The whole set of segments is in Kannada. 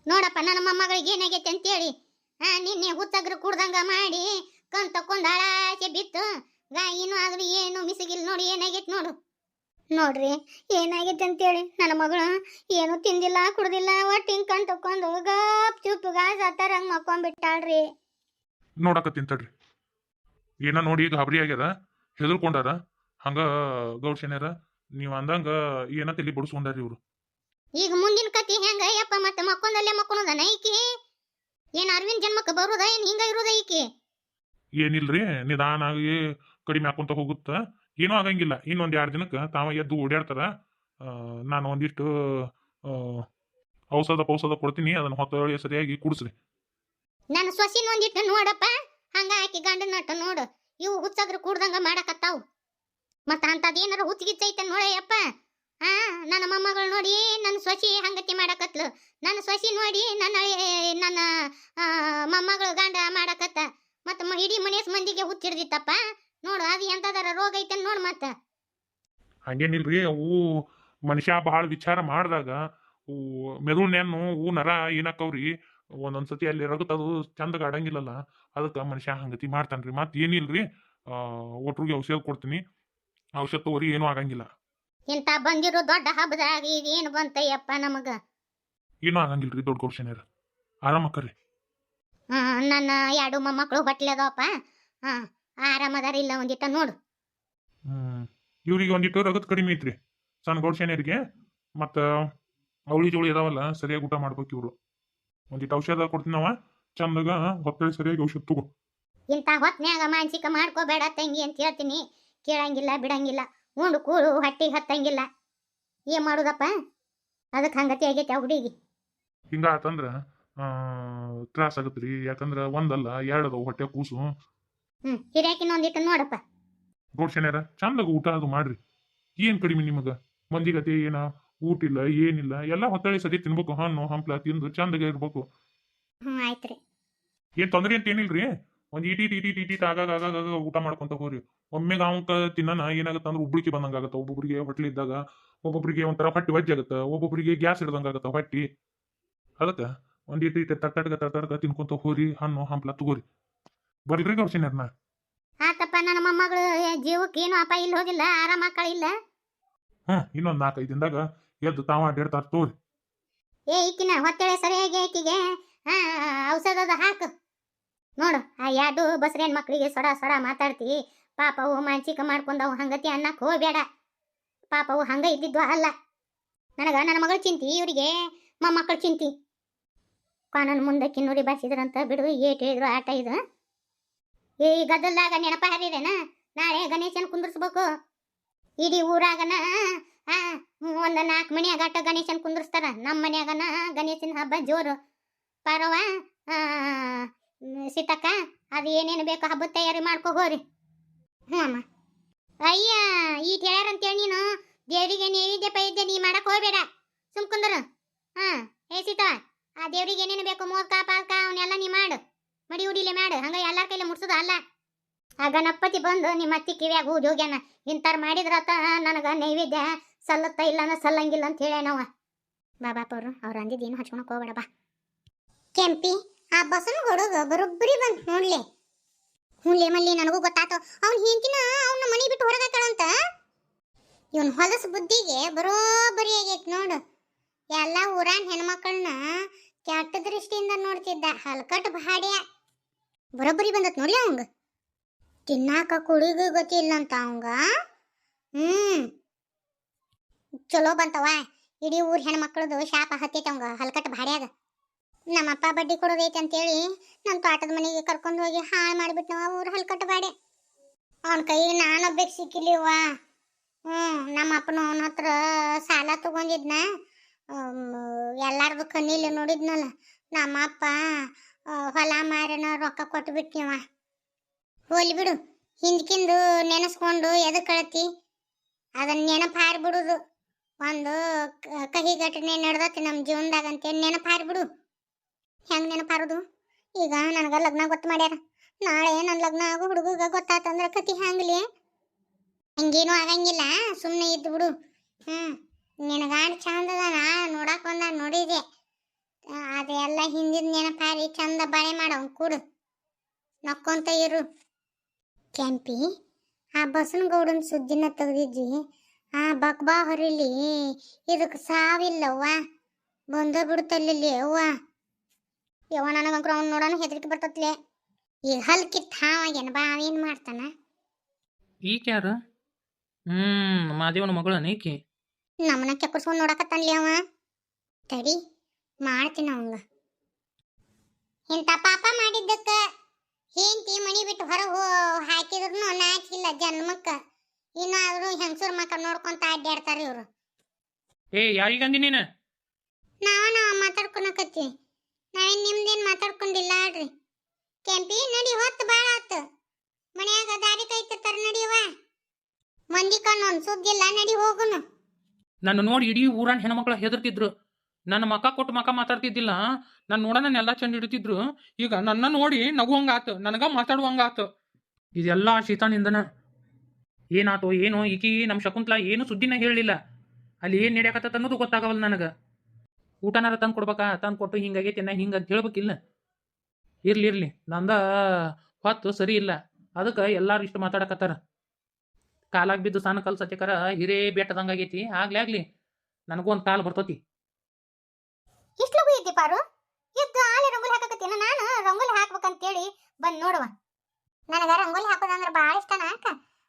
ನೋಡಪ್ಪ ನನ್ನ ಮೊಮ್ಮಗಳಿಗೆ ಏನಾಗೈತೆ ಅಂತೇಳಿ ನಿನ್ನೆ ಹುತ್ತಗ್ರು ಕುಡ್ದಂಗ ಮಾಡಿ ಕಣ್ ತಕೊಂಡ್ ಹಾಳಾಚೆ ಬಿತ್ತು ಇನ್ನೂ ಆದ್ರೂ ಏನು ಮಿಸಿಗಿಲ್ ನೋಡಿ ಏನಾಗೈತೆ ನೋಡು. ನೋಡ್ರಿ ಏನಾಗೈತೆ ಅಂತೇಳಿ ನನ್ನ ಮಗಳು ಏನು ತಿಂದಿಲ್ಲ ಕುಡ್ದಿಲ್ಲ ಒಟ್ಟಿಂಗ್ ಕಣ್ ತಕೊಂಡು ಗಪ್ ಚುಪ್ ಗಾಜ್ ಹತ್ತಾರಂಗ್ ಮಕ್ಕೊಂಡ್ಬಿಟ್ಟಾಳ್ರಿ. ನೋಡಕತ್ತೀನಿ ತಡ್ರಿ. ಏನ ನೋಡಿ ಗಾಬರಿ ಆಗ್ಯದ, ಹೆದರ್ಕೊಂಡಾರ. ಹಂಗ ಗೌಡ್ಸೇನ್ಯಾರ ನೀವ್ ಅಂದಂಗ ಏನ ತಲಿ ಬಡಿಸ್ಕೊಂಡಾರಿ ಇವ್ರು. ಈಗ ಮುಂದಿನ ಕತಿ ಹೆಂಗ ಯಪ್ಪ? ಮತ್ತೆ ಮಕ್ಕೊಂದಲ್ಲೇ ಮಕ್ಕೊಳದನ ಈಕಿ? ಏನ್ ಅರವಿಂದ್ ಜನ್ಮಕ್ಕೆ ಬರುದ ಏನ್ ಹಿಂಗ ಇರುದ ಈಕಿ? ಏನಿಲ್ರಿ, ನಿಧಾನಾಗಿ ಕಡಿಮೆ ಹಾಕೊಂತ ಹೋಗುತ್ತ, ಏನೂ ಆಗಂಗಿಲ್ಲ. ಇನ್ನೊಂದ್ 2 ದಿನಕ್ಕ ತಾವ ಎದ್ದು ಓಡಾಡ್ತಾರ. ನಾನು ಒಂದಿಷ್ಟು ಔಷಧ ಕೊಡ್ತೀನಿ, ಅದನ್ನ ಹೊತ್ತೊಳ್ಳಿ ಸರಿಯಾಗಿ ಕುಡಿಸ್ರಿ. ನನ್ನ ಸೊಸಿನ ಒಂದಿಟ್ಟು ನೋಡಪ್ಪ, ಹಂಗ ಆಕಿ ಗಂಡನ ನಟ ನೋಡು. ಇವು ಹುಚ್ಚಗ್ರು ಕೂಡ್ದಂಗ ಮಾಡಕತ್ತಾವು. ಮತ್ತ ಅಂತದೇನಾರ ಹುಚ್ಚಿಗಿಚ್ಚೈತೆ ನೋಡಯ್ಯಪ್ಪ. ನನ್ನ ಮೊಮ್ಮಗಳು ನೋಡಿ ನನ್ನ ಸೊಸಿ ಹಂಗತಿ ಮಾಡಕತ್ಲು, ನನ್ನ ಸೊಸಿ ನೋಡಿ ನನ್ನ ಮೊಮ್ಮಗಳು ಗಂಡ ಮಾಡಕತ್ತ. ಮತ್ತ ಇಡೀ ಮನೇಸ್ ಮಂದಿಗೆ ಹುಚ್ಚಿಡ್ದಿತ್ತಪ್ಪ ನೋಡು. ಅದು ಎಂತದಾರ ರೋಗ ಐತೆ ನೋಡು. ಮತ್ತ ಹಂಗೇನಿಲ್ರಿ, ಅವು ಮನುಷ್ಯ ಬಹಳ ವಿಚಾರ ಮಾಡಿದಾಗ ಮೆದುಳ್ನೇನು ನರ ಏನಾಕವ್ರಿ, ಒಂದೊಂದ್ಸತಿ ಅಲ್ಲಿ ರಗತದು ಚಂದಗ ಆಡಂಗಿಲ್ಲಲ್ಲ, ಅದಕ್ಕೆ ಮನುಷ್ಯ ಹಂಗತಿ ಮಾಡ್ತಾನ್ರಿ. ಮತ್ ಏನಿಲ್ರಿ, ಒಟ್ರಿಗೆ ಔಷಧ ಕೊಡ್ತೀನಿ, ಔಷಧ ತಗೋರಿ, ಏನೂ ಆಗಂಗಿಲ್ಲ. ಇಂತ ಬಂದಿರೋ ದೊಡ್ಡ ಹಬ್ಬದಾಗ ಇದೇನು ಬಂತಯ್ಯಪ್ಪ ನಮಗ? ಏನೂ ಆಗಂಗಿಲ್ರಿ ದೊಡ್ಡ ಗೌಡ್ಸೇನ್ಯಾರ, ಆರಾಮಕ್ಕರಿ. ನನ್ನ 2 ಮೊಮ್ಮಕ್ಕಳು ಹೊಟ್ಲೆದವಪ್ಪ. ಆರಾಮದಾರ ಇಲ್ಲ ಒಂದಿಟ್ಟ ನೋಡು. ಇವ್ರಿಗೆ ಒಂದಿಟ್ಟು ರಗತ್ ಕಡಿಮೆ ಐತ್ರಿ ಸಣ್ಣ ಗೌಡ್ಸೇನ್ಯರಿಗೆ. ಮತ್ತ ಅವಳಿ ಜೋಳಿ ಇದಾವಲ್ಲ, ಸರಿಯಾಗಿ ಊಟ ಮಾಡ್ಬೇಕು ಇವ್ರು. ಒಂದಿಟ್ಟು ಔಷಧ ಕೊಡ್ತೀನವ, ಚಂದಾಗ ಹೊತ್ತಳಿ ಸರಿಯಾಗಿ ಔಷಧ ತಗೋ. ಇಂಥ ಹೊತ್ನ್ಯಾಗ ಮಾನಸಿಕ ಮಾಡ್ಕೋಬೇಡ ತಂಗಿ ಅಂತ ಹೇಳ್ತೀನಿ. ಕೇಳಂಗಿಲ್ಲ ಬಿಡಂಗಿಲ್ಲ, ಉಂಡು ಕೂಳು ಹೊಟ್ಟಿಗೆ ಹತ್ತಂಗಿಲ್ಲ. ಏನ್ ಮಾಡುದಪ್ಪ? ಅದಕ್ಕೆ ಹಂಗತಿ ಆಗೈತೆ ಹುಡುಗಿ. ಹಿಂಗ ಆತಂದ್ರ ತ್ರಾಸ ಆಗತ್ರಿ. ಯಾಕಂದ್ರ ಒಂದಲ್ಲ 2 ಅದಾವ ಹೊಟ್ಟೆ ಕೂಸು. ಹಿರಿಯಾಕಿನ ಒಂದಿಟ್ಟು ನೋಡಪ್ಪ. ಗೌಡ್ಸೇನ್ಯಾರ ಚಂದಾಗ ಊಟ ಅದು ಮಾಡ್ರಿ. ಏನ್ ಕಡಿಮೆ ನಿಮಗ? ಮಂದಿಗತಿ ಏನ ಊಟ ಇಲ್ಲ ಏನಿಲ್ಲ, ಎಲ್ಲಾ ಹೊತ್ತಳಿ ಸರಿ ತಿನ್ಬೇಕು. ಹಣ್ಣು ಹಂಪ್ಲ ತಿಂದು ಚಂದಗೆ ಇರ್ಬೇಕು. ಆಯ್ತ್ರಿ, ಏನ್ ತೊಂದ್ರೆ ಅಂತ ಏನಿಲ್ರಿ. ಒಂದ್ ಇಟಿ ಆಗಾಗ ಊಟ ಮಾಡ್ಕೊಂತ ಹೋಗ್ರಿ. ಒಮ್ಮೆಗ ಅವಕ ತಿನ್ನನ ಏನಾಗತ್ತ ಅಂದ್ರೆ ಉಬ್ಳಿಕೆ ಬಂದಂಗ ಆಗತ್ತ. ಒಬ್ಬೊಬ್ರಿಗೆ ಹೊಟ್ಲಿ ಇದ್ದಾಗ ಒಬ್ಬೊಬ್ರಿಗೆ ಒಂಥರ ಹೊಟ್ಟಿ ವಜ್ಜೆ ಆಗತ್ತ, ಒಬ್ಬೊಬ್ರಿಗೆ ಗ್ಯಾಸ್ ಹಿಡ್ದಂಗ ಆಗತ್ತ ಹೊಟ್ಟಿ. ಅದಕ್ಕ ಒಂದ್ ಇಟಿ ತಟ್ಟಡ್ಕ ತಿನ್ಕೊಂತ ಹೋರಿ, ಹಣ್ಣು ಹಂಪ್ಲ ತಗೋರಿ. ಬರ್ಲ್ರಿ ಗೌಡ್ಸೇನ್ಯಾರ್ನ? ಆತಪ್ಪ. ನನ್ನ ಮೊಮ್ಮಗಳು ಜೀವಕ್ಕೆ ಏನು ಅಪಾಯ ಇಲ್ಲ, ಹೋಗಿಲ್ಲ, ಆರಾಮ ಆಕಳಿಲ್ಲ. ಇನ್ನೊಂದ್ 4-5 ದಿನದಾಗ ಎದ್ದು ತಾವ ಅಡ್ಡಾಡ್ತಾರ ತೋರಿ. ಈಕಿನ ಹೊತ್ತಳೆ ಸರಿಯಾಗಿ ಆಕಿಗೆ ಔಷಧದ ಹಾಕು ನೋಡು. ಆ 2 ಬಸ್ರೇನ್ ಮಕ್ಳಿಗೆ ಸೊಡ ಮಾತಾಡ್ತಿ. ಪಾಪವು ಮಾನಸಿಕ ಮಾಡ್ಕೊಂಡವು ಹಂಗತಿ ಅನ್ನಕ್ ಹೋಗ್ಬೇಡ. ಪಾಪವು ಹಂಗ ಇದ್ದಿದ್ವ ಅಲ್ಲ. ನನ್ನ ಮಗಳು ಚಿಂತಿ, ಇವರಿಗೆ ಮೊಮ್ಮಕ್ಕಳು ಚಿಂತಿ. ಕಾನೂನು ಮುಂದಕ್ಕೆ ನೋಡಿ ಬಾಸಿದ್ರಂತ ಬಿಡು. ಏಟ್ ಹೇಳಿದ್ರು ಆಟ ಇದು. ಈ ಗದ್ದಲ್ದಾಗ ನೆನಪ ಹರಿರೇನ? ನಾಳೆ ಗಣೇಶನ್ ಕುಂದ್ರಸ್ಬೇಕು. ಇಡೀ ಊರಾಗನ ಒಂದ್ 4 ಮನ್ಯಾಗ ಗಣೇಶನ್ ಕುಂದ್ರಸ್ತಾರ. ನಮ್ಮ ಮನ್ಯಾಗನ ಗಣೇಶನ ಹಬ್ಬ ಜೋರು. ಪಾರವ್ವ, ಸೀತಕ್ಕ, ಅದು ಏನೇನು ಬೇಕು ಹಬ್ಬದ ತಯಾರಿ ಮಾಡ್ಕೊ ಹೋರಿ. ಅಮ್ಮ. ಅಯ್ಯ, ಈಟ್ ಹೇಳ್ಯಾರಂತೇಳಿ ನೀನು ದೇವ್ರಿಗೆ ನೈವೇದ್ಯ ಪೈದ್ಯ ನೀ ಮಾಡಕ್ ಹೋಗ್ಬೇಡ, ಸುಮ್ಕುಂದ್ರ. ಏ ಸೀತಾ, ಆ ದೇವ್ರಿಗೆ ಏನೇನು ಬೇಕು ಮೋದಕ ಪಾದಕ ಅವನ್ನೆಲ್ಲ ನೀ ಮಾಡು. ಮಡಿ ಉಡಿಲೆ ಮಾಡು. ಹಂಗ ಎಲ್ಲಾರ ಕೈಲಿ ಮುಡ್ಸೋದ ಅಲ್ಲ. ಆ ಗಣಪತಿ ಬಂದು ನಿಮ್ಮ ಅತ್ತಿ ಕಿವ್ಯಾಗ ಹೋಗ್ಯಾನ. ಇಂತಾರ ಮಾಡಿದ್ರತ ನನಗ ನೈವೇದ್ಯ ಸಲ್ಲತ್ತ ಇಲ್ಲ ಅಂದ್ರೆ ಸಲ್ಲಂಗಿಲ್ಲ ಅಂತ ಹೇಳೇನವ. ಬಾಬಾಪವ್ರು ಅವ್ರು ಅಂದಿದ್ದೇನು ಹಚ್ಕೊಳಕ್ ಹೋಗ್ಬೇಡ ಬಾ. ಕೆಂಪಿ, ಆ ಬಸನ ಹುಡುಗ ಬರೋಬ್ಬರಿ ಬಂದ್ ನೋಡ್ಲಿ. ಹುಣ್ಲೆ ಮಲ್ಲಿ ನನಗೂ ಗೊತ್ತಾತು. ಅವ್ನ ಹಿಂತಿನ ಅವನ ಮನೆ ಬಿಟ್ಟು ಹೊರಗಾಕಳಂತ. ಇವನ್ ಹೊಲಸ ಬುದ್ಧಿಗೆ ಬರೋಬ್ಬರಿ ಆಗೈತಿ ನೋಡು. ಎಲ್ಲ ಊರಾನ್ ಹೆಣ್ಮಕ್ಳನ್ನ ಕೆಟ್ಟ ದೃಷ್ಟಿಯಿಂದ ನೋಡ್ತಿದ್ದ ಹಲ್ಕಟ್ ಭಾಡ್ಯ. ಬರೋಬ್ಬರಿ ಬಂದತ್ ನೋಡ್ಲಿ ಅವಂಗ. ತಿನ್ನಾಕ ಕುಳಿಗೂ ಗತಿ ಇಲ್ಲ ಅಂತ ಅವಂಗ. ಚಲೋ ಬಂತವ. ಇಡೀ ಊರ್ ಹೆಣ್ಮಕ್ಳದು ಶಾಪ ಹತ್ತೈತಿ ಅವಂಗ ಹಲ್ಕಟ್ ಭಾಡ್ಯಾಗ. ನಮ್ಮಪ್ಪ ಬಡ್ಡಿ ಕೊಡೋದೈತೆ ಅಂತೇಳಿ ನನ್ನ ತೋಟದ ಮನೆಗೆ ಕರ್ಕೊಂಡು ಹೋಗಿ ಹಾಳು ಮಾಡಿಬಿಟ್ನವ ಊರು ಹಲ್ಕಟ್ ಬಾಡೆ. ಅವನ ಕೈಗೆ ನಾನೊಬ್ಬಕ್ಕೆ ಸಿಕ್ಕಿಲಿವ. ನಮ್ಮ ಅಪ್ಪನ ಅವನ ಹತ್ರ ಸಾಲ ತಗೊಂಡಿದ್ನ. ಎಲ್ಲಾರ್ದು ಕಣ್ಣಿಲ್ಲ ನೋಡಿದ್ನಲ್ಲ. ನಮ್ಮಪ್ಪ ಹೊಲ ಮಾರನ ರೊಕ್ಕ ಕೊಟ್ಟು ಬಿಟ್ನಿವ. ಹೋಲಿ ಬಿಡು, ಹಿಂದ್ಕಿಂದು ನೆನೆಸ್ಕೊಂಡು ಎದಕ್ಕೆ ಕಳತಿ? ಅದನ್ನ ನೆನಪು ಹಾರಿಬಿಡುದು. ಒಂದು ಕಹಿ ಘಟನೆ ನಡೆದತಿ ನಮ್ಮ ಜೀವನದಾಗ ಅಂತೇಳಿ ನೆನಪು ಹಾರಿಬಿಡು. ಹೆಂಗೆ ನೆನಪಾರೋದು? ಈಗ ನನಗೆ ಲಗ್ನ ಗೊತ್ತು ಮಾಡ್ಯಾರ. ನಾಳೆ ನನ್ನ ಲಗ್ನ ಆಗೋ ಹುಡುಗ ಗೊತ್ತಾತಂದ್ರೆ ಕತಿ ಹ್ಯಾಂಗಲಿ? ಹಂಗೇನು ಆಗಂಗಿಲ್ಲ, ಸುಮ್ಮನೆ ಇದ್ದು ಬಿಡು. ನಿನಗಾಂಡ್ ಚಂದದ. ನಾ ನೋಡಕ್ ಬಂದ ನೋಡಿದೆ. ಅದೆಲ್ಲ ಹಿಂದಿನ ನೆನಪಾರಿ ಚಂದ ಬಾಳೆ ಮಾಡವ್ ಕೂಡು ನಕ್ಕೊಂತ ಇರು. ಕೆಂಪಿ, ಆ ಬಸನಗೌಡನ ಸುದ್ದಿನ ತೆಗ್ದಿದ್ವಿ. ಆ ಬಕ್ಬಾ ಹೊರಿಲಿ ಇದಕ್ಕೆ ಸಾವಿಲ್ಲವ್ವ, ಬಂದ ಬಿಡ್ತಲ್ಲಿ ಅವ್ವ. ಯವ್ವ ನನಗಂಕ್ರು ಅವ್ನು ನೋಡೋಣ ಹೆದರಿಕೆ ಬರ್ತತ್ಲೆ. ಈಗ ಹಲ್ಕಿತ್ ಹಾವಾಗ್ಯಾನ ಬಾ, ಅವೇನು ಮಾಡ್ತಾನ? ಈಕೆ ಯಾರು? ಮಾದೇವನ ಮಗಳನ ಈಕೆ? ನಮ್ಮನ್ನ ಕೆಕ್ಕರ್ಸ್ಕೊಂಡು ನೋಡಕತ್ತಾನ್ಲಿ ಅವ. ತಡಿ ಮಾಡ್ತೀನಿ ಅವಂಗ. ಇಂಥ ಪಾಪ ಮಾಡಿದ್ದಕ್ಕ ಹೆಂಡತಿ ಮನಿ ಬಿಟ್ಟು ಹೊರಗೆ ಹಾಕಿದ್ರು ನಾಚಿಲ್ಲ ಜನ್ಮಕ್ಕ. ಇನ್ನಾದ್ರೂ ಹೆಂಗಸೂರ್ ಮಕ್ಕ ನೋಡ್ಕೊಂತ ಅಡ್ಡಾಡ್ತಾರ ಇವ್ರು. ಯಾರಿಗಂದಿ ನೀನು? ನಾವ ಮಾತಾಡ್ಕೊಳಕತ್ತಿ. ನಾವೇನ್ ನಿಮ್ದೇನ್ ಮಾತಾಡ್ಕೊಂಡಿಲ್ಲ ಅಲ್ರಿ. ಕೆಂಪಿ ನಡಿ, ಹೊತ್ತು ಭಾಳ ಆತು. ಮನ್ಯಾಗ ದಾರಿ ಕೈತಿರ್ತಾರ, ನಡಿಯವ. ಮಂದಿ ಕಣ್ಣು ಒಂದು ಸುದ್ದಿಲ್ಲ, ನಡಿ ಹೋಗುನು. ನನ್ನ ನೋಡಿ ಇಡೀ ಊರನ್ ಹೆಣ್ಮಕ್ಳು ಹೆದರ್ತಿದ್ರು. ನನ್ನ ಮಕ್ಕ ಕೊಟ್ಟು ಮಕ್ಕ ಮಾತಾಡ್ತಿದ್ದಿಲ್ಲ, ನಾನು ನೋಡೋಣ ಎಲ್ಲ ಚಂದ ಹಿಡಿತಿದ್ರು. ಈಗ ನನ್ನ ನೋಡಿ ನಗುವಂಗಾತು, ನನಗ ಮಾತಾಡುವಂಗಾತು. ಇದೆಲ್ಲ ಶೀತಾನಿಂದನ. ಏನಾತು ಏನು ಈಕಿ ನಮ್ಮ ಶಕುಂತ್ಲಾ ಏನು ಸುದ್ದಿನ ಹೇಳಲಿಲ್ಲ. ಅಲ್ಲಿ ಏನು ನಡೆಯಕತ್ತ ಅನ್ನೋದು ಗೊತ್ತಾಗವಲ್ಲ ನನಗೆ. ಊಟನಾರ ತಂದು ಕೊಡ್ಬೇಕಾ? ತಂದು ಕೊಟ್ಟು ಹಿಂಗಾಗೈತಿ ಹಿಂಗೆ ಅಂತ ಹೇಳ್ಬೇಕಿಲ್ಲ. ಇರ್ಲಿ ನಂದ ಹೊತ್ತು ಸರಿ ಇಲ್ಲ, ಅದಕ್ಕೆ ಎಲ್ಲಾರು ಇಷ್ಟು ಮಾತಾಡಕತ್ತಾರ. ಕಾಲಾಗ ಬಿದ್ದು ಸಣ್ಣ ಕಲ್ ಸತ್ಯಕರ ಹಿರೇ ಬೆಟ್ಟದಂಗಾಗೈತಿ. ಆಗ್ಲಿ ನನಗೂ ಒಂದು ಕಾಲು ಬರ್ತತಿ. ಇಷ್ಟು ಲಗು ಇದ್ದಿ ಪಾರು? ಎದ್ದು ಆಲೆ ರಂಗೋಲಿ ಹಾಕಕತ್ತೀನಿ. ನಾನು ರಂಗೋಲಿ ಹಾಕ್ಬೇಕಂತೇಳಿ ಬಂದು ನೋಡುವ. ನನಗೆ ರಂಗೋಲಿ ಹಾಕೋದಂದ್ರೆ ಭಾಳ ಇಷ್ಟನ ಅಕ್ಕ.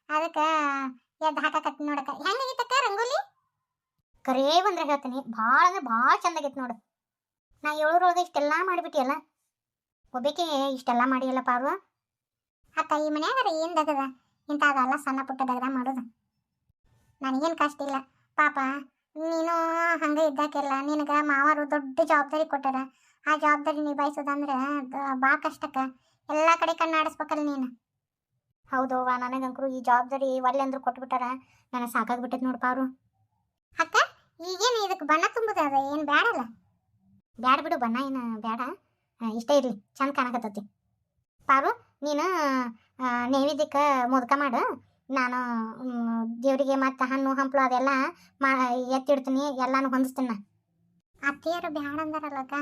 ಅದಕ್ಕೆ ಎದ್ದು ಹಾಕಕತ್ತೀನಿ ನೋಡಕ್ಕ. ಹೆಂಗಾಗಿತ್ತಕ್ಕ ರಂಗೋಲಿ? ಕರೇ ಬಂದ್ರೆ ಹೇಳ್ತೀನಿ, ಭಾಳ ಅಂದ್ರೆ ಭಾಳ ಚಂದಾಗೈತಿ ನೋಡು. ನಾ ಏಳರೊಳಗೆ ಇಷ್ಟೆಲ್ಲ ಮಾಡಿಬಿಟ್ಟಿಯಲ್ಲ, ಒಬ್ಬೇಕೆ ಇಷ್ಟೆಲ್ಲ ಮಾಡಿಯಲ್ಲ ಪಾರು. ಅಕ್ಕ, ಈ ಮನ್ಯಾಗಾರ ಏನು ದಗದ? ಇಂಥದೆಲ್ಲ ಸಣ್ಣ ಪುಟ್ಟ ದಗದ ಮಾಡೋದು ನನಗೇನು ಕಷ್ಟ ಇಲ್ಲ ಪಾಪ. ನೀನು ಹಂಗೆ ಇದ್ದಾಕೆಲ್ಲ ನಿನಗೆ ಮಾವರು ದೊಡ್ಡ ಜವಾಬ್ದಾರಿ ಕೊಟ್ಟಾರ. ಆ ಜವಾಬ್ದಾರಿ ನಿಭಾಯಿಸೋದಂದ್ರೆ ಭಾಳ ಕಷ್ಟಕ್ಕ. ಎಲ್ಲ ಕಡೆ ಕಣ್ಣಾಡಿಸ್ಬೇಕಲ್ಲ ನೀನು. ಹೌದವ್ವ, ನನಗಂಕರು ಈ ಜವಾಬ್ದಾರಿ ಒಲ್ಲೆ ಅಂದ್ರು ಕೊಟ್ಬಿಟ್ಟಾರ. ನನಗೆ ಸಾಕಾಗ್ಬಿಟ್ಟೈತೆ ನೋಡು ಪಾರು. ಅಕ್ಕ, ಈಗೇನು ಇದಕ್ಕೆ ಬಣ್ಣ ತುಂಬುದ ಅದ? ಏನು ಬೇಡಲ್ಲ? ಬ್ಯಾಡ ಬಿಡು, ಬಣ್ಣ ಏನು ಬೇಡ, ಇಷ್ಟೇ ಇರಲಿ, ಚಂದ ಕಾಣಕತ್ತತಿ. ಪಾರು, ನೀನು ನೈವೇದ್ಯಕ್ಕೆ ಮೋದಕ ಮಾಡು. ನಾನು ದೇವರಿಗೆ ಮತ್ತು ಹಣ್ಣು ಹಂಪಲು ಅದೆಲ್ಲ ಎತ್ತಿಡ್ತೀನಿ, ಎಲ್ಲಾನು ಹೊಂದಿಸ್ತೀನಿ. ನಾ ಅತ್ತೆಯರು ಬ್ಯಾಡ ಅಂದಾರಲ್ಲಕ್ಕ,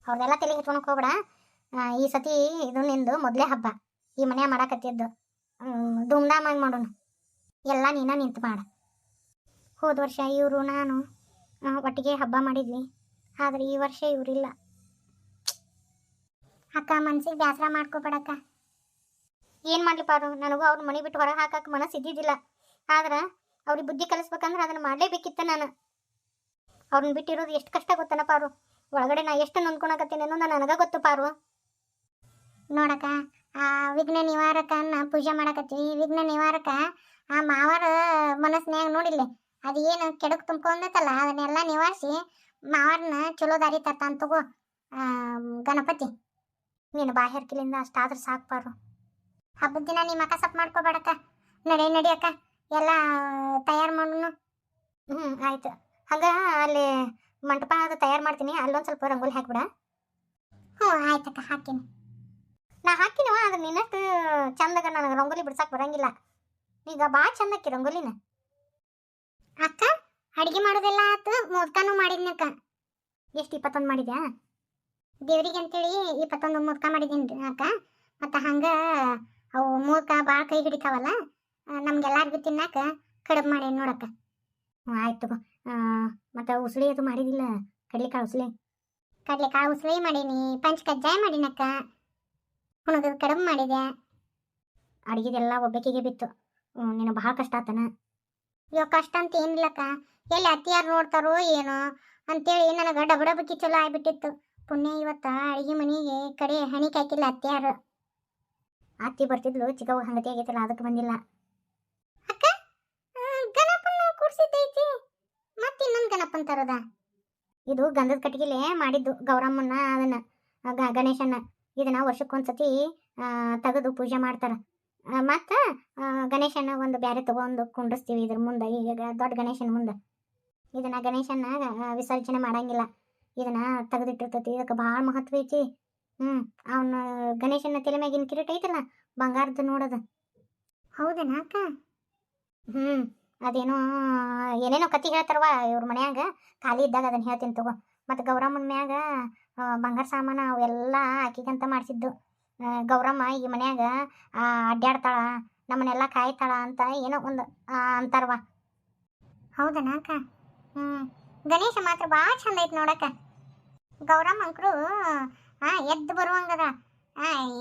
ಅವ್ರದೆಲ್ಲ ತಲೆಗೆ ಇಟ್ಕೊಳಕ್ ಹೋಗ್ಬೇಡ. ಈ ಸತಿ ಇದು ನಿಂದು ಮೊದಲೇ ಹಬ್ಬ, ಈ ಮನೆ ಮಾಡಾಕತ್ತಿದ್ದು. ಧೂಮ್ಧಾಮಾಗಿ ಮಾಡೋಣ, ಎಲ್ಲ ನೀನ ನಿಂತು ಮಾಡ. ಹೋದ ವರ್ಷ ಇವರು ನಾನು ಒಟ್ಟಿಗೆ ಹಬ್ಬ ಮಾಡಿದ್ವಿ, ಆದರೆ ಈ ವರ್ಷ ಇವರಿಲ್ಲ. ಅಕ್ಕ, ಮನ್ಸಿಗೆ ಬೇಸರ ಮಾಡ್ಕೋಬೇಡಕ್ಕ. ಏನು ಮಾಡಲಿ ಪಾರು, ನನಗೂ ಅವ್ರ ಮನೆ ಬಿಟ್ಟು ಹೊರಗೆ ಹಾಕಕ್ಕೆ ಮನಸ್ಸು ಇದ್ದಿದ್ದಿಲ್ಲ. ಆದ್ರೆ ಅವ್ರಿಗೆ ಬುದ್ಧಿ ಕಲಿಸ್ಬೇಕಂದ್ರೆ ಅದನ್ನು ಮಾಡಲೇಬೇಕಿತ್ತು ನಾನು. ಅವ್ರನ್ನ ಬಿಟ್ಟಿರೋದು ಎಷ್ಟು ಕಷ್ಟ ಗೊತ್ತನ ಪಾರು. ಒಳಗಡೆ ನಾ ಎಷ್ಟು ನೊಂದ್ಕೊಳಕತ್ತೀನಿ ಅನ್ನೋದು ನನಗೆ ಗೊತ್ತು ಪಾರು. ನೋಡಕ್ಕ, ಆ ವಿಘ್ನ ನಿವಾರಕನ್ನ ಪೂಜೆ ಮಾಡಕತ್ತೀವಿ. ವಿಘ್ನ ನಿವಾರಕ ಆ ಮಾವರ ಮನಸ್ಸಿನ್ಯಾಗ ನೋಡಿಲ್ಲ, ಅದು ಏನು ಕೆಡಕ್ ತುಂಬ್ಕೊಂಡೈತಲ್ಲ, ಅದನ್ನೆಲ್ಲ ನಿವಾರಿಸಿ ಮಾವರನ್ನ ಚಲೋ ದಾರಿ ತರ್ತಾನ ತಗೋ ಗಣಪತಿ. ನೀನು ಬಾಹ್ಯರ್ಕಿಲಿಂದ ಅಷ್ಟಾದ್ರೆ ಸಾಕು ಪಾರು. ಹಬ್ಬದ ದಿನ ನಿಮ್ಮ ಅಕ್ಕ ಸಪ್ ಮಾಡ್ಕೋಬೇಡಕ್ಕ. ನಡಿ ಅಕ್ಕ, ಎಲ್ಲ ತಯಾರು ಮಾಡೋಣ. ಆಯ್ತು. ಹಂಗ ಅಲ್ಲಿ ಮಂಟಪ ಅದು ತಯಾರು ಮಾಡ್ತೀನಿ, ಅಲ್ಲೊಂದು ಸ್ವಲ್ಪ ರಂಗೋಲಿ ಹಾಕ್ಬಿಡ. ಆಯ್ತಕ್ಕ, ಹಾಕ್ತೀನಿ. ನಾ ಹಾಕಿನವ, ಆದ್ರೆ ನಿನ್ನಷ್ಟು ಚಂದಾಗ ನನಗೆ ರಂಗೋಲಿ ಬಿಡ್ಸಕ್ಕೆ ಬರಂಗಿಲ್ಲ. ಈಗ ಭಾಳ ಚಂದ ಹಾಕಿ ರಂಗೋಲಿನ. ಅಕ್ಕ, ಅಡುಗೆ ಮಾಡೋದೆಲ್ಲ ಆಯ್ತು, ಮೋದಕನೂ ಮಾಡಿದ್ನಕ್ಕ. ಎಷ್ಟು 21 ಮಾಡಿದ್ಯಾ? ದೇವ್ರಿಗೆ ಅಂತೇಳಿ 21 ಮೋದಕ ಮಾಡಿದ್ದೀನಿ ಅಕ್ಕ. ಮತ್ತು ಹಂಗೆ ಅವು ಮೋದಕ ಭಾಳ ಕೈ ಹಿಡಿತಾವಲ್ಲ, ನಮ್ಗೆಲ್ಲರಿಗೂ ತಿನ್ನಕ ಕಡುಬು ಮಾಡೇನಿ ನೋಡಕ್ಕ. ಆಯ್ತು. ಮತ್ತು ಉಸುಳಿ ಅದು ಮಾಡಿದಿಲ್ಲ, ಕಡಲೆಕಾಳು ಉಸುಳಿ. ಕಡಲೆಕಾಳು ಉಸುಳಿ ಮಾಡೀನಿ, ಪಂಚ ಕಜ್ಜಾಯ ಮಾಡೀನಕ್ಕ, ಹುಣಗದ ಕಡುಬು ಮಾಡಿದೆ. ಅಡುಗೆದೆಲ್ಲ ಒಬ್ಬಾಕಿಗೆ ಬಿತ್ತು. ನೀನು ಭಾಳ ಕಷ್ಟ ಆತನ. ಇವಾಗ ಕಷ್ಟ ಅಂತ ಏನಿಲ್ಲಕ್ಕ, ಎಲ್ಲಿ ಅತ್ತಿಯಾರು ನೋಡ್ತಾರೋ ಏನೋ ಅಂತೇಳಿ ನನಗೆ ಡಬಡಬಕ್ಕಿ ಚಲೋ ಆಗ್ಬಿಟ್ಟಿತ್ತು. ಪುಣ್ಯ ಇವತ್ತು ಅಡುಗೆ ಮನೆಗೆ ಕಡೆ ಹಣಿಕೆ ಹಾಕಿಲ್ಲ ಅತ್ತಿಯಾರು. ಅತ್ತಿ ಬರ್ತಿದ್ಲು, ಚಿಕ್ಕವ ಹಂಗತಿ ಆಗೈತಲ್ಲ, ಅದಕ್ಕೆ ಬಂದಿಲ್ಲ. ಅಕ್ಕ, ಗಣಪನ ಕೂಡ್ಸಿದ್ದೈತಿ, ಮತ್ತೆ ಇನ್ನೊಂದು ಗಣಪನ್ ತರೋದ? ಇದು ಗಂಧದ ಕಟ್ಟಿಗೆಲೆ ಮಾಡಿದ್ದು ಗೌರಮ್ಮನ, ಅದನ್ನ ಗಣೇಶನ. ಇದನ್ನ ವರ್ಷಕ್ಕೊಂದ್ಸತಿ ತೆಗೆದು ಪೂಜೆ ಮಾಡ್ತಾರೆ. ಮತ್ತು ಗಣೇಶನ ಒಂದು ಬ್ಯಾರೆ ತಗೊಂಡು ಕುಂಡಿಸ್ತೀವಿ ಇದ್ರ ಮುಂದೆ. ಈಗ ದೊಡ್ಡ ಗಣೇಶನ ಮುಂದೆ ಇದನ್ನ ಗಣೇಶನ ವಿಸರ್ಜನೆ ಮಾಡಂಗಿಲ್ಲ, ಇದನ್ನ ತೆಗೆದಿಟ್ಟಿರ್ತೈತಿ. ಇದಕ್ಕೆ ಭಾಳ ಮಹತ್ವ ಐತಿ. ಅವನ ಗಣೇಶನ ತಲೆ ಮ್ಯಾಗಿನ ಕಿರೀಟ ಐತಲ್ಲ, ಬಂಗಾರದ್ದು ನೋಡೋದು. ಹೌದೇನಾ ಅಕ್ಕ? ಅದೇನೋ ಏನೇನೋ ಕತಿ ಹೇಳ್ತಾರವ ಇವ್ರ ಮನ್ಯಾಗ. ಖಾಲಿ ಇದ್ದಾಗ ಅದನ್ನ ಹೇಳ್ತೀನಿ ತಗೋ. ಮತ್ತು ಗೌರಮ್ಮನ ಮ್ಯಾಗ ಬಂಗಾರ ಸಾಮಾನು ಅವೆಲ್ಲ ಆಕಿಗಂತ ಮಾಡಿಸಿದ್ದು. ಗೌರಮ್ಮ ಈ ಮನ್ಯಾಗ ಅಡ್ಡಾಡ್ತಾಳ, ನಮ್ಮನ್ನೆಲ್ಲ ಕಾಯ್ತಾಳ ಅಂತ ಏನೋ ಒಂದು ಅಂತಾರವ. ಹೌದನ ಅಕ್ಕ? ಗಣೇಶ ಮಾತ್ರ ಭಾಳ ಚಂದ ಐತಿ ನೋಡಕ್ಕ. ಗೌರಮ್ಮ ಅಂಕರು ಎದ್ದು ಬರುವಂಗದ.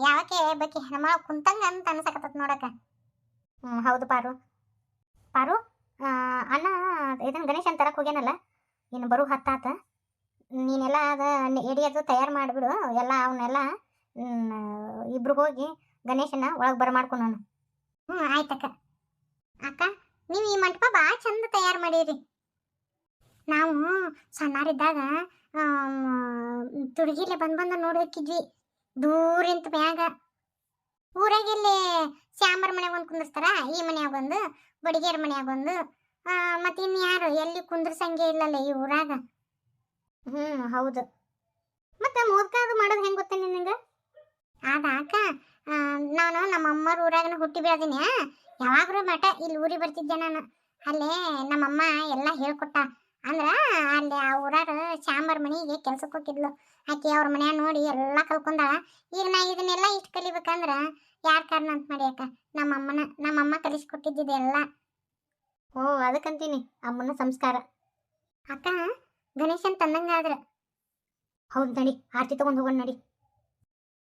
ಯಾಕೆ ಬೇಕಿ ನಮ್ಮ ಕುಂತಂಗ ಅಂತ ಅನ್ಸಕತ್ತ ನೋಡಕ್ಕ. ಹೌದು ಪಾರು. ಪಾರು ಅಣ್ಣ ಇದನ್ನ ಗಣೇಶನ್ ತರಕ್ಕೆ ಹೋಗ್ಯಾನಲ್ಲ, ಇನ್ನು ಬರು ಹತ್ತಾತ. ನೀನೆಲ್ಲ ಅದ ಎಡಿ ಅದು ತಯಾರು ಮಾಡಿಬಿಡು ಎಲ್ಲ. ಅವನ್ನೆಲ್ಲ ಇಬ್ರು ಹೋಗಿ ಗಣೇಶನ ಒಳಗೆ ಬರಮಾಡ್ಕೊಂಡು. ಆಯ್ತಕ್ಕ. ಅಕ್ಕ ನೀವು ಈ ಮಂಟಪ ಭಾಳ ಚಂದ ತಯಾರು ಮಾಡೀರಿ. ನಾವು ಸಣ್ಣರಿದ್ದಾಗ ತುಡುಗಿಲೆ ಬಂದು ನೋಡೋಕಿದ್ವಿ ದೂರಿಂತ ಮ್ಯಾಗ. ಊರಾಗಿಲ್ಲಿ ಶ್ಯಾಮರ ಮನೆಯಾಗ ಒಂದು ಕುಂದಿರ್ತಾರ, ಈ ಮನ್ಯಾಗ ಒಂದು, ಬಡಿಗೇರ ಮನ್ಯಾಗ ಒಂದು, ಮತ್ತು ಇನ್ನು ಯಾರು ಎಲ್ಲಿ ಕುಂದ್ರಸಂಗೆ ಇಲ್ಲಲ್ಲ ಈ ಊರಾಗ. ಹೌದು. ಮತ್ತು ಮೋದಕ ಅದು ಮಾಡೋದು ಹೆಂಗೆ ಗೊತ್ತೇ ನಿನಗೆ? ಅದ ಅಕ್ಕ, ನಾನು ನಮ್ಮ ಅಮ್ಮರ ಊರಾಗನ ಹುಟ್ಟಿ ಬೆಳೆದೀನಿ. ಯಾವಾಗಲೂ ಮಠ ಇಲ್ಲಿ ಊರಿಗೆ ಬರ್ತಿದ್ದೆ ನಾನು. ಅಲ್ಲೇ ನಮ್ಮಮ್ಮ ಎಲ್ಲ ಹೇಳ್ಕೊಟ್ಟ. ಅಂದ್ರೆ ಅಲ್ಲಿ ಆ ಊರಾಗ ಶ್ಯಾಮರ ಮನೆಗೆ ಕೆಲ್ಸಕ್ಕೆ ಹೋಗಿದ್ಲು ಆಕೆ. ಅವ್ರ ಮನ್ಯಾಗ ನೋಡಿ ಎಲ್ಲ ಕಲ್ಕೊಂಡಾಳ. ಈಗ ನಾ ಇದನ್ನೆಲ್ಲ ಇಷ್ಟು ಕಲಿಬೇಕಂದ್ರೆ ಯಾರ ಕಾರಣ ಅಂತ ಮಾಡಿ ಅಕ್ಕ? ನಮ್ಮಮ್ಮ ಕಲಿಸ್ಕೊಟ್ಟಿದ್ದಿದೆ ಎಲ್ಲ. ಓ ಅದಕ್ಕಂತೀನಿ ಅಮ್ಮನ ಸಂಸ್ಕಾರ. ಅಕ್ಕ ಗಣೇಶನ್ ತಂದಂಗಾದ್ರೆ. ಹೌದು ನಡಿ, ಆರತಿ ತಗೊಂಡು ಹೋಗೋಣ ನಡಿ.